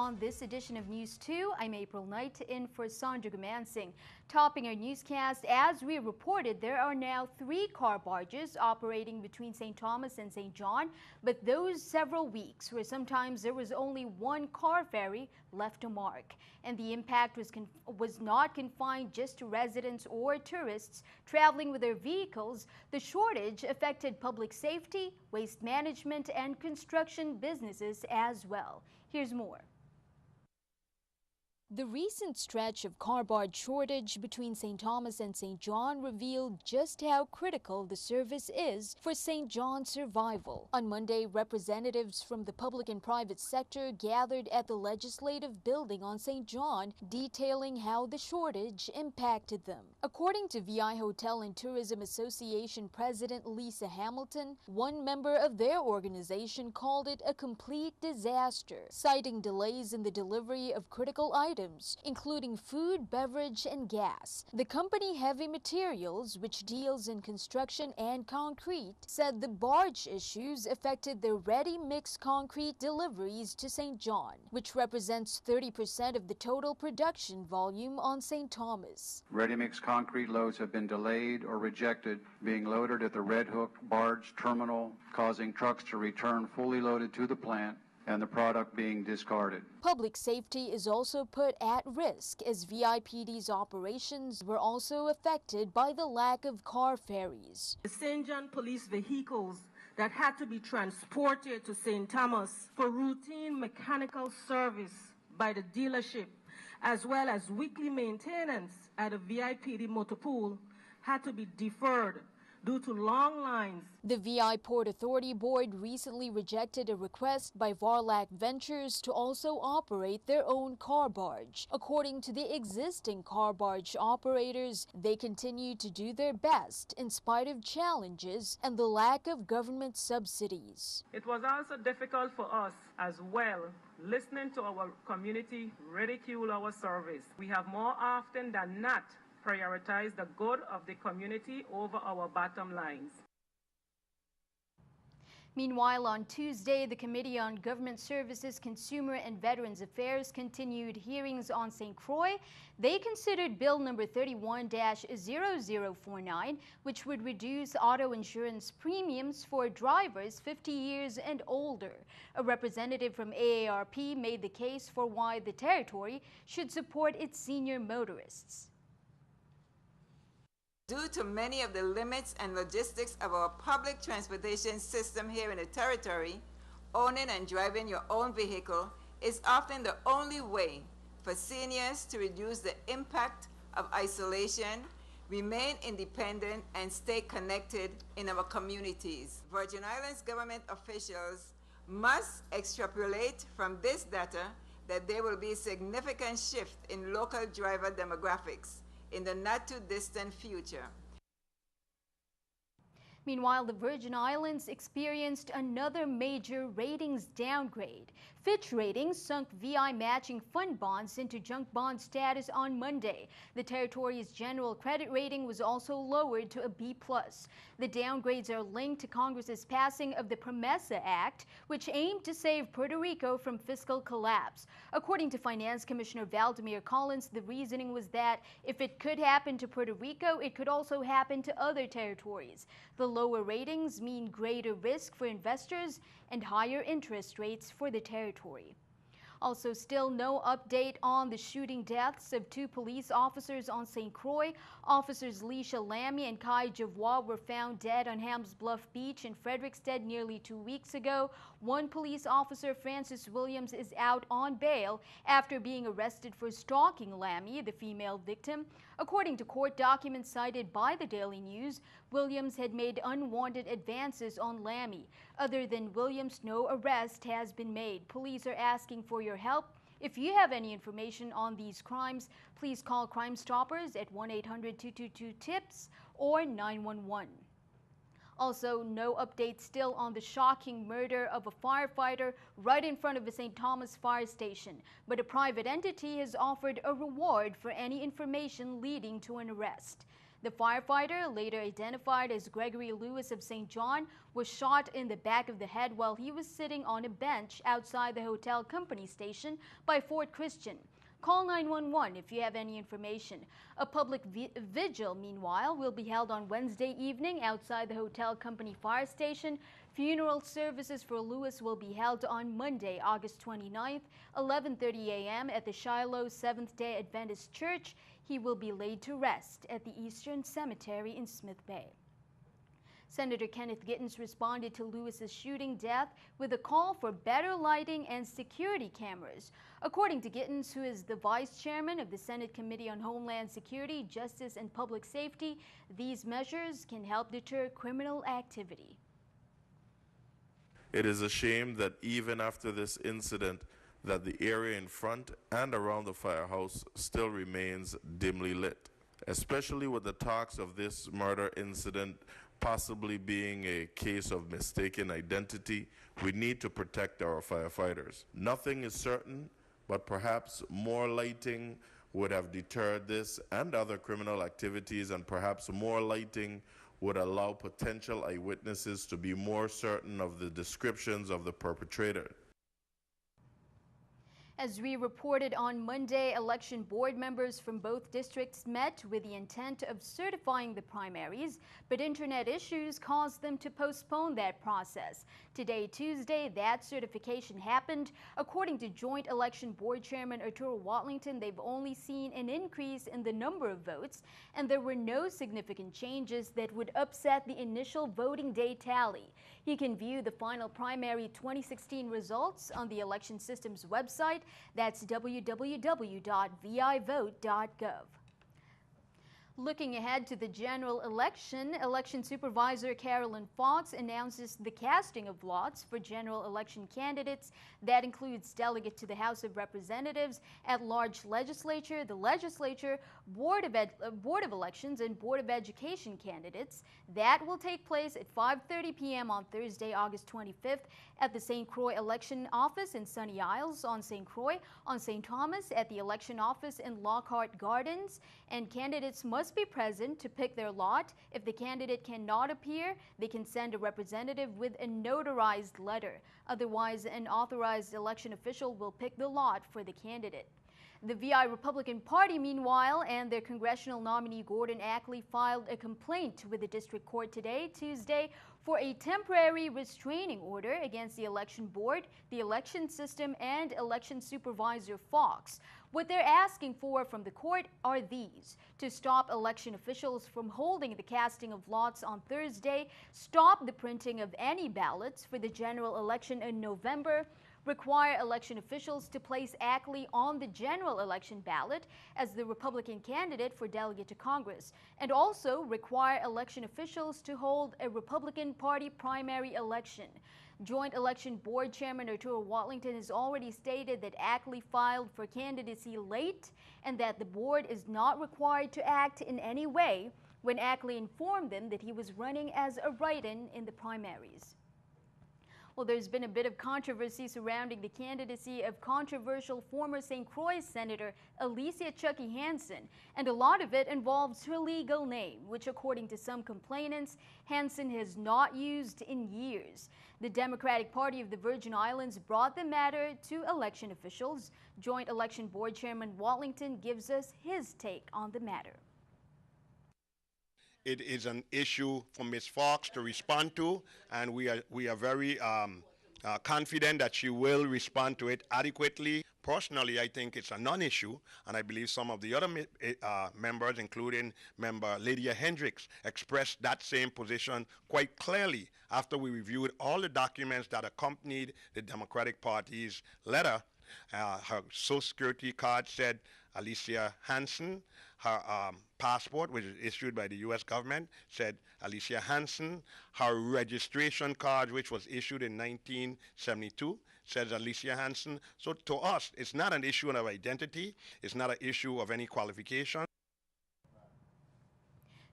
on this edition of News 2. I'm April Knight in for Sandra Gumansing. Topping our newscast, as we reported, there are now 3 car barges operating between St. Thomas and St. John, but those several weeks where sometimes there was only 1 car ferry left a mark. And the impact was not confined just to residents or tourists traveling with their vehicles. The shortage affected public safety, waste management, and construction businesses as well. Here's more. The recent stretch of car barge shortage between St. Thomas and St. John revealed just how critical the service is for St. John's survival. On Monday, representatives from the public and private sector gathered at the Legislative Building on St. John, detailing how the shortage impacted them. According to VI Hotel and Tourism Association President Lisa Hamilton, one member of their organization called it a complete disaster, citing delays in the delivery of critical items, including food, beverage, and gas. The company Heavy Materials, which deals in construction and concrete, said the barge issues affected their ready-mix concrete deliveries to St. John, which represents 30% of the total production volume on St. Thomas. Ready-mix concrete loads have been delayed or rejected, being loaded at the Red Hook barge terminal, causing trucks to return fully loaded to the plant, and the product being discarded. Public safety is also put at risk as VIPD's operations were also affected by the lack of car ferries. The St. John police vehicles that had to be transported to St. Thomas for routine mechanical service by the dealership, as well as weekly maintenance at a VIPD motor pool, had to be deferred due to long lines. The VI Port Authority Board recently rejected a request by Varlac Ventures to also operate their own car barge. According to the existing car barge operators, they continue to do their best in spite of challenges and the lack of government subsidies. It was also difficult for us as well, listening to our community ridicule our service. We have more often than not prioritize the good of the community over our bottom lines. Meanwhile, on Tuesday, the Committee on Government Services, Consumer and Veterans Affairs continued hearings on St. Croix. They considered Bill number 31-0049, which would reduce auto insurance premiums for drivers 50 years and older. A representative from AARP made the case for why the territory should support its senior motorists. Due to many of the limits and logistics of our public transportation system here in the territory, owning and driving your own vehicle is often the only way for seniors to reduce the impact of isolation, remain independent, and stay connected in our communities. Virgin Islands government officials must extrapolate from this data that there will be a significant shift in local driver demographics in the not-too-distant future. Meanwhile, the Virgin Islands experienced another major ratings downgrade. Fitch Ratings sunk VI matching fund bonds into junk bond status on Monday. The territory's general credit rating was also lowered to a B+. The downgrades are linked to Congress's passing of the PROMESA Act, which aimed to save Puerto Rico from fiscal collapse. According to Finance Commissioner Valdemir Collins, the reasoning was that if it could happen to Puerto Rico, it could also happen to other territories. The lower ratings mean greater risk for investors and higher interest rates for the territory. Also, still no update on the shooting deaths of 2 police officers on St. Croix. Officers Leisha Lamy and Kai Javois were found dead on Hams Bluff Beach in Frederickstead nearly 2 weeks ago. One police officer, Francis Williams, is out on bail after being arrested for stalking Lamy, the female victim. According to court documents cited by the Daily News, Williams had made unwanted advances on Lamy. Other than Williams, no arrest has been made. Police are asking for your help. If you have any information on these crimes, please call Crime Stoppers at 1-800-222-TIPS or 911. Also, no update still on the shocking murder of a firefighter right in front of a St. Thomas fire station, but a private entity has offered a reward for any information leading to an arrest. The firefighter, later identified as Gregory Lewis of St. John, was shot in the back of the head while he was sitting on a bench outside the hotel company station by Fort Christian. Call 911 if you have any information. A public vigil, meanwhile, will be held on Wednesday evening outside the hotel company fire station. Funeral services for Lewis will be held on Monday, August 29th, 11:30 a.m. at the Shiloh Seventh-day Adventist Church. He will be laid to rest at the Eastern Cemetery in Smith Bay. Senator Kenneth Gittens responded to Lewis's shooting death with a call for better lighting and security cameras. According to Gittens, who is the vice chairman of the Senate Committee on Homeland Security, Justice, and Public Safety, these measures can help deter criminal activity. It is a shame that even after this incident, that the area in front and around the firehouse still remains dimly lit, especially with the talks of this murder incident possibly being a case of mistaken identity. We need to protect our firefighters. Nothing is certain, but perhaps more lighting would have deterred this and other criminal activities, and perhaps more lighting would allow potential eyewitnesses to be more certain of the descriptions of the perpetrator. As we reported on Monday, election board members from both districts met with the intent of certifying the primaries, but internet issues caused them to postpone that process. Today, Tuesday, that certification happened. According to Joint Election Board Chairman Arturo Watlington, they've only seen an increase in the number of votes, and there were no significant changes that would upset the initial voting day tally. He can view the final primary 2016 results on the election system's website. That's www.vivote.gov. Looking ahead to the general election, Election Supervisor Carolyn Fox announces the casting of lots for general election candidates. That includes delegate to the House of Representatives, at-large legislature, the legislature, Board of Elections, and Board of Education candidates. That will take place at 5:30 p.m. on Thursday, August 25th at the St. Croix Election Office in Sunny Isles, on St. Croix, on St. Thomas at the Election Office in Lockhart Gardens, and candidates must be present to pick their lot. If the candidate cannot appear, they can send a representative with a notarized letter. Otherwise, an authorized election official will pick the lot for the candidate. The VI Republican Party, meanwhile, and their congressional nominee Gordon Ackley filed a complaint with the district court today, Tuesday, for a temporary restraining order against the election board, the election system, and election supervisor Fox. What they're asking for from the court are these: to stop election officials from holding the casting of lots on Thursday, stop the printing of any ballots for the general election in November, require election officials to place Ackley on the general election ballot as the Republican candidate for delegate to Congress, and also require election officials to hold a Republican Party primary election. Joint Election Board Chairman Arturo Watlington has already stated that Ackley filed for candidacy late and that the board is not required to act in any way when Ackley informed them that he was running as a write-in in the primaries. Well, there's been a bit of controversy surrounding the candidacy of controversial former St. Croix Senator Alicia Chucky Hansen, and a lot of it involves her legal name, which according to some complainants, Hansen has not used in years. The Democratic Party of the Virgin Islands brought the matter to election officials. Joint Election Board Chairman Watlington gives us his take on the matter. It is an issue for Ms. Fox to respond to, and we are very confident that she will respond to it adequately. Personally, I think it's a non-issue, and I believe some of the other members, including member Lydia Hendricks, expressed that same position quite clearly after we reviewed all the documents that accompanied the Democratic Party's letter. Her Social Security card said Alicia Hansen. Her passport, which is issued by the U.S. government, said Alicia Hansen. Her registration card, which was issued in 1972, says Alicia Hansen. So to us, it's not an issue of identity. It's not an issue of any qualification.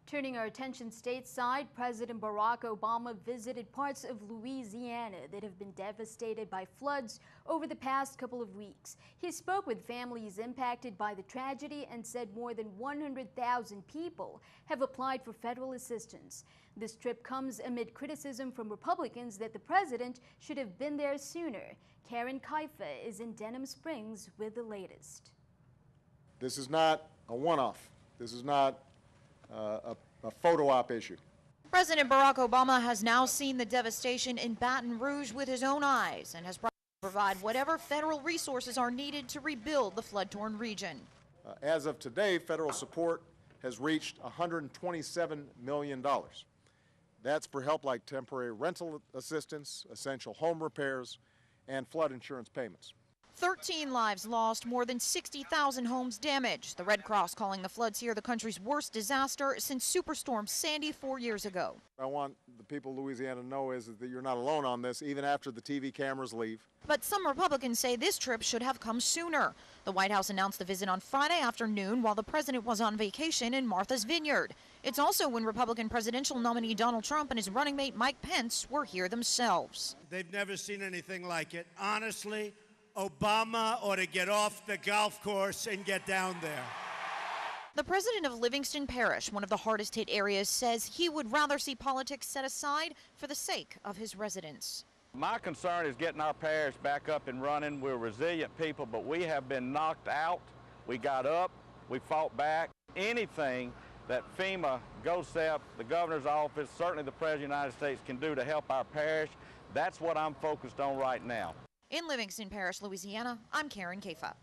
Turning our attention stateside, President Barack Obama visited parts of Louisiana that have been devastated by floods over the past couple of weeks. He spoke with families impacted by the tragedy and said more than 100,000 people have applied for federal assistance. This trip comes amid criticism from Republicans that the president should have been there sooner. Karen Kaifa is in Denham Springs with the latest. This is not a one-off. This is not a photo op issue. President Barack Obama has now seen the devastation in Baton Rouge with his own eyes and has promised to provide whatever federal resources are needed to rebuild the flood-torn region. As of today, federal support has reached $127 million. That's for help like temporary rental assistance, essential home repairs, and flood insurance payments. 13 lives lost, more than 60,000 homes damaged. The Red Cross calling the floods here the country's worst disaster since Superstorm Sandy 4 years ago. I want the people of Louisiana to know is that you're not alone on this, even after the TV cameras leave. But some Republicans say this trip should have come sooner. The White House announced the visit on Friday afternoon while the president was on vacation in Martha's Vineyard. It's also when Republican presidential nominee Donald Trump and his running mate Mike Pence were here themselves. They've never seen anything like it. Honestly, Obama ought to get off the golf course and get down there. The president of Livingston Parish, one of the hardest hit areas, says he would rather see politics set aside for the sake of his residents. My concern is getting our parish back up and running. We're resilient people, but we have been knocked out. We got up, we fought back. Anything that FEMA, GOSEP, the governor's office, certainly the president of the United States can do to help our parish, that's what I'm focused on right now. In Livingston Parish, Louisiana, I'm Karen Kaifa.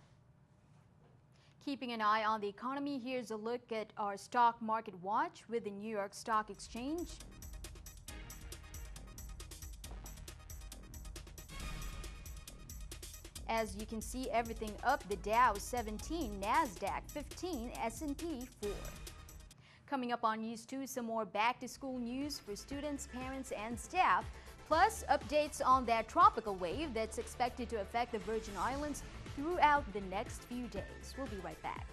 Keeping an eye on the economy, here's a look at our stock market watch with the New York Stock Exchange. As you can see, everything up. The Dow 17, NASDAQ 15, S&P 4. Coming up on News 2, some more back-to-school news for students, parents, and staff. Plus, updates on that tropical wave that's expected to affect the Virgin Islands throughout the next few days. We'll be right back.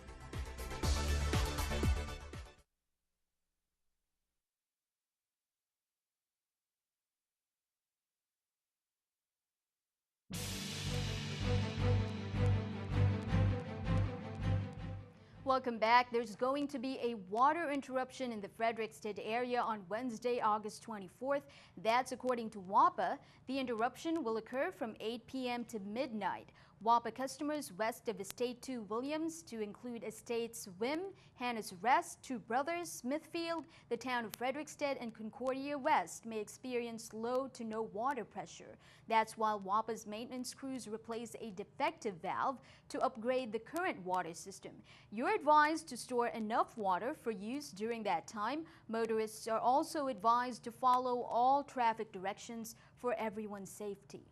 Welcome back. There's going to be a water interruption in the Frederiksted area on Wednesday, August 24th. That's according to WAPA. The interruption will occur from 8 p.m. to midnight. WAPA customers west of Estate 2 Williams, to include Estates Wim, Hannah's Rest, Two Brothers, Smithfield, the town of Frederiksted, and Concordia West may experience low to no water pressure. That's while WAPA's maintenance crews replace a defective valve to upgrade the current water system. You're advised to store enough water for use during that time. Motorists are also advised to follow all traffic directions for everyone's safety.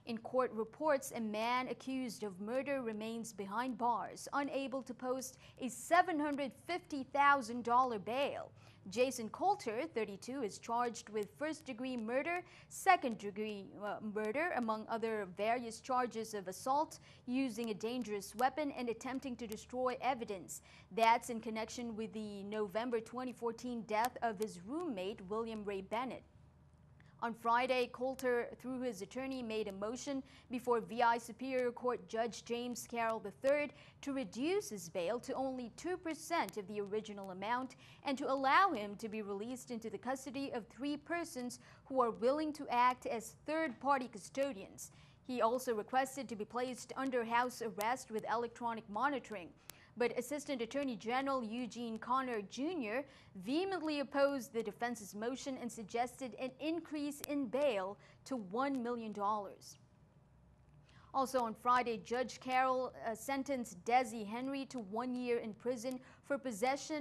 In court reports, a man accused of murder remains behind bars, unable to post a $750,000 bail. Jason Coulter, 32, is charged with first-degree murder, second-degree murder, among other various charges of assault, using a dangerous weapon, and attempting to destroy evidence. That's in connection with the November 2014 death of his roommate, William Ray Bennett. On Friday, Coulter, through his attorney, made a motion before VI Superior Court Judge James Carroll III to reduce his bail to only 2% of the original amount and to allow him to be released into the custody of 3 persons who are willing to act as third-party custodians. He also requested to be placed under house arrest with electronic monitoring. But Assistant Attorney General Eugene Conner Jr. vehemently opposed the defense's motion and suggested an increase in bail to $1 million. Also on Friday, Judge Carroll sentenced Desi Henry to 1 year in prison for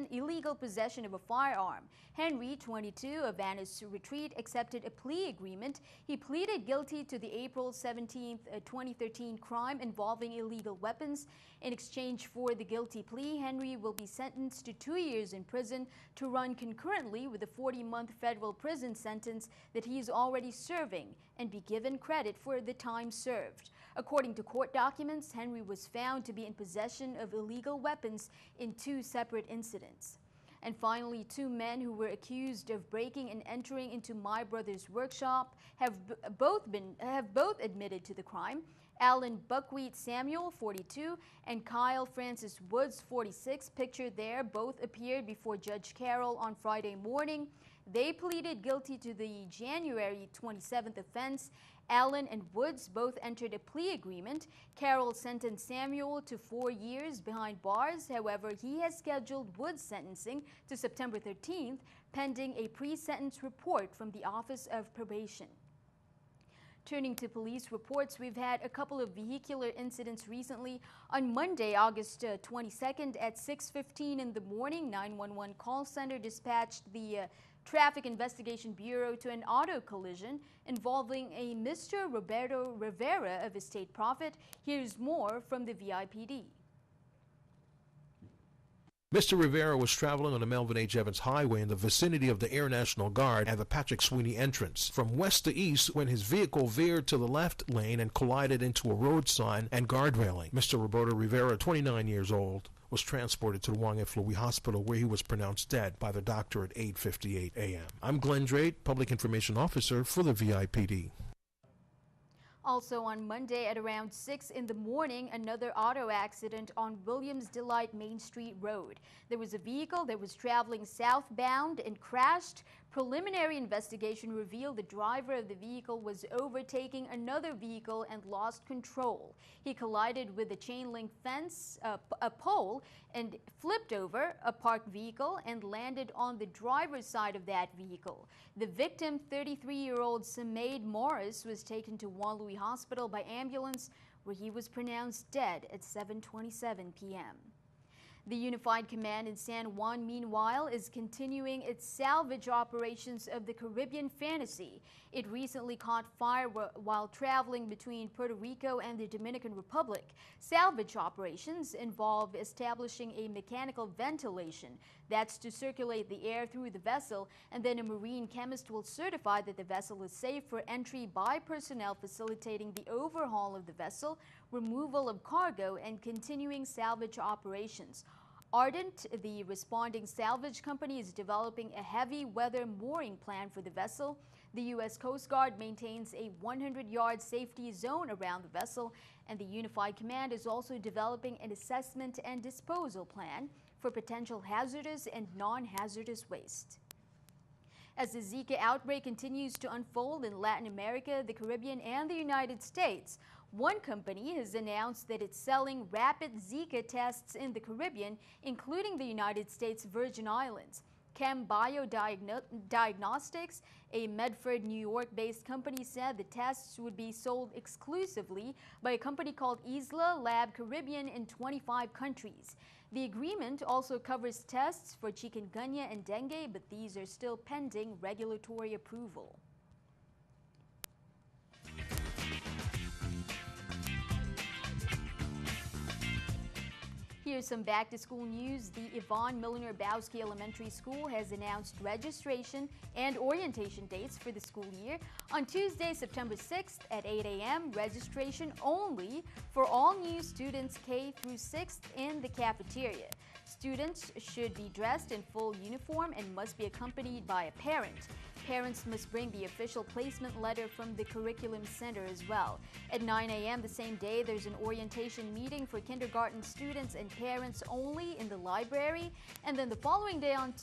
illegal possession of a firearm. Henry, 22, of Venice Retreat, accepted a plea agreement. He pleaded guilty to the April 17, 2013 crime involving illegal weapons. In exchange for the guilty plea, Henry will be sentenced to 2 years in prison to run concurrently with the 40-month federal prison sentence that he is already serving and be given credit for the time served. According to court documents, Henry was found to be in possession of illegal weapons in 2 separate incidents. And finally, 2 men who were accused of breaking and entering into my brother's workshop have both admitted to the crime. Alan Buckwheat Samuel, 42, and Kyle Francis Woods, 46, pictured there, both appeared before Judge Carroll on Friday morning. They pleaded guilty to the January 27th offense. Allen and Woods both entered a plea agreement. Carroll sentenced Samuel to 4 years behind bars. However, he has scheduled Woods' sentencing to September 13th, pending a pre-sentence report from the Office of Probation. Turning to police reports, we've had a couple of vehicular incidents recently. On Monday, August 22nd at 6:15 in the morning, 911 call center dispatched the Traffic Investigation Bureau to an auto collision involving a Mr. Roberto Rivera of Estate Profit. Here's more from the VIPD. Mr. Rivera was traveling on the Melvin H. Evans Highway in the vicinity of the Air National Guard and the Patrick Sweeney entrance from west to east when his vehicle veered to the left lane and collided into a road sign and guard railing. Mr. Roberto Rivera, 29 years old, was transported to the Wang Iflui Hospital where he was pronounced dead by the doctor at 8:58 a.m. I'm Glenn Drake, Public Information Officer for the VIPD. Also on Monday at around 6 in the morning, another auto accident on Williams Delight Main Street Road. There was a vehicle that was traveling southbound and crashed. Preliminary investigation revealed the driver of the vehicle was overtaking another vehicle and lost control. He collided with a chain link fence, a pole, and flipped over a parked vehicle and landed on the driver's side of that vehicle. The victim, 33-year-old Samaid Morris, was taken to Wang Lui Hospital by ambulance, where he was pronounced dead at 7:27 p.m. The Unified Command in San Juan, meanwhile, is continuing its salvage operations of the Caribbean Fantasy. It recently caught fire while traveling between Puerto Rico and the Dominican Republic. Salvage operations involve establishing a mechanical ventilation that's to circulate the air through the vessel, and then a marine chemist will certify that the vessel is safe for entry by personnel facilitating the overhaul of the vessel, removal of cargo, and continuing salvage operations. Ardent, the responding salvage company, is developing a heavy weather mooring plan for the vessel. The U.S. Coast Guard maintains a 100-yard safety zone around the vessel, and the Unified Command is also developing an assessment and disposal plan for potential hazardous and non-hazardous waste. As the Zika outbreak continues to unfold in Latin America, the Caribbean, and the United States, one company has announced that it's selling rapid Zika tests in the Caribbean, including the United States Virgin Islands. Chem Biodiagnostics, a Medford, New York-based company, said the tests would be sold exclusively by a company called Isla Lab Caribbean in 25 countries. The agreement also covers tests for chikungunya and dengue, but these are still pending regulatory approval. Here's some back-to-school news. The Yvonne Milliner Bowski Elementary School has announced registration and orientation dates for the school year. On Tuesday, September 6th at 8 a.m., registration only for all new students K through 6th in the cafeteria. Students should be dressed in full uniform and must be accompanied by a parent. Parents must bring the official placement letter from the Curriculum Center as well. At 9 a.m. the same day, there's an orientation meeting for kindergarten students and parents only in the library. And then the following day on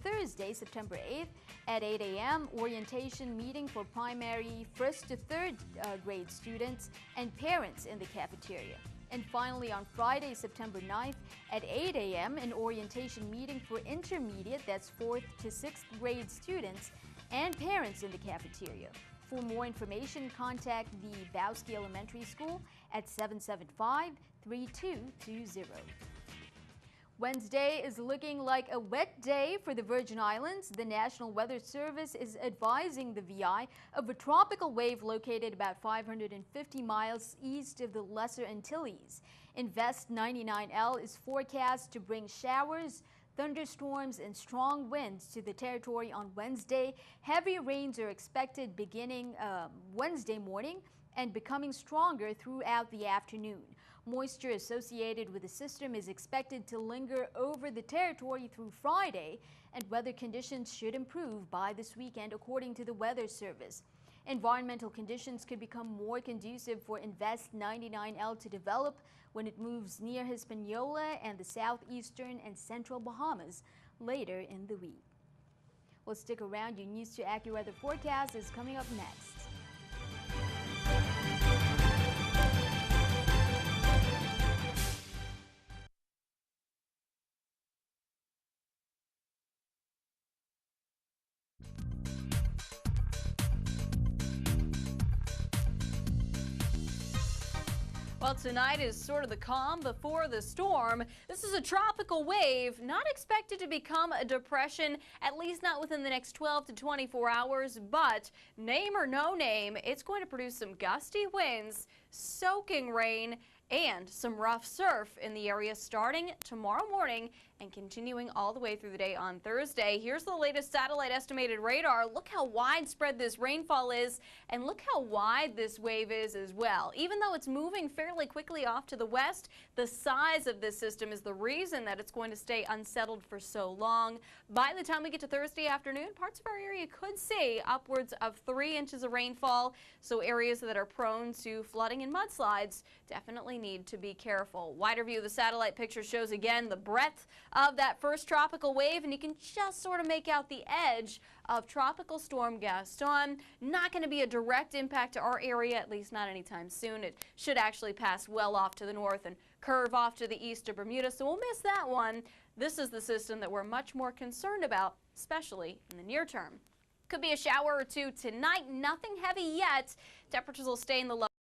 Thursday, September 8th at 8 a.m., orientation meeting for primary 1st to 3rd grade students and parents in the cafeteria. And finally, on Friday, September 9th at 8 a.m., an orientation meeting for intermediate, that's 4th to 6th grade students and parents in the cafeteria. For more information, contact the Bowski Elementary School at 775-3220. Wednesday is looking like a wet day for the Virgin Islands. The National Weather Service is advising the VI of a tropical wave located about 550 miles east of the Lesser Antilles. Invest 99L is forecast to bring showers, thunderstorms, and strong winds to the territory on Wednesday. Heavy rains are expected beginning Wednesday morning and becoming stronger throughout the afternoon. Moisture associated with the system is expected to linger over the territory through Friday, and weather conditions should improve by this weekend, according to the Weather Service. Environmental conditions could become more conducive for Invest 99L to develop when it moves near Hispaniola and the southeastern and central Bahamas later in the week. Well, stick around. Your News 2 AccuWeather forecast is coming up next. Well, tonight is sort of the calm before the storm. This is a tropical wave, not expected to become a depression, at least not within the next 12 to 24 hours, but name or no name, it's going to produce some gusty winds, soaking rain, and some rough surf in the area starting tomorrow morning and continuing all the way through the day on Thursday. Here's the latest satellite estimated radar. Look how widespread this rainfall is, and look how wide this wave is as well. Even though it's moving fairly quickly off to the west, the size of this system is the reason that it's going to stay unsettled for so long. By the time we get to Thursday afternoon, parts of our area could see upwards of 3 inches of rainfall, so areas that are prone to flooding and mudslides definitely need to be careful. Wider view of the satellite picture shows again the breadth of that first tropical wave, and you can just sort of make out the edge of Tropical Storm Gaston. Not going to be a direct impact to our area, at least not anytime soon. It should actually pass well off to the north and curve off to the east of Bermuda, so we'll miss that one. This is the system that we're much more concerned about, especially in the near term. Could be a shower or two tonight, nothing heavy yet. Temperatures will stay in the low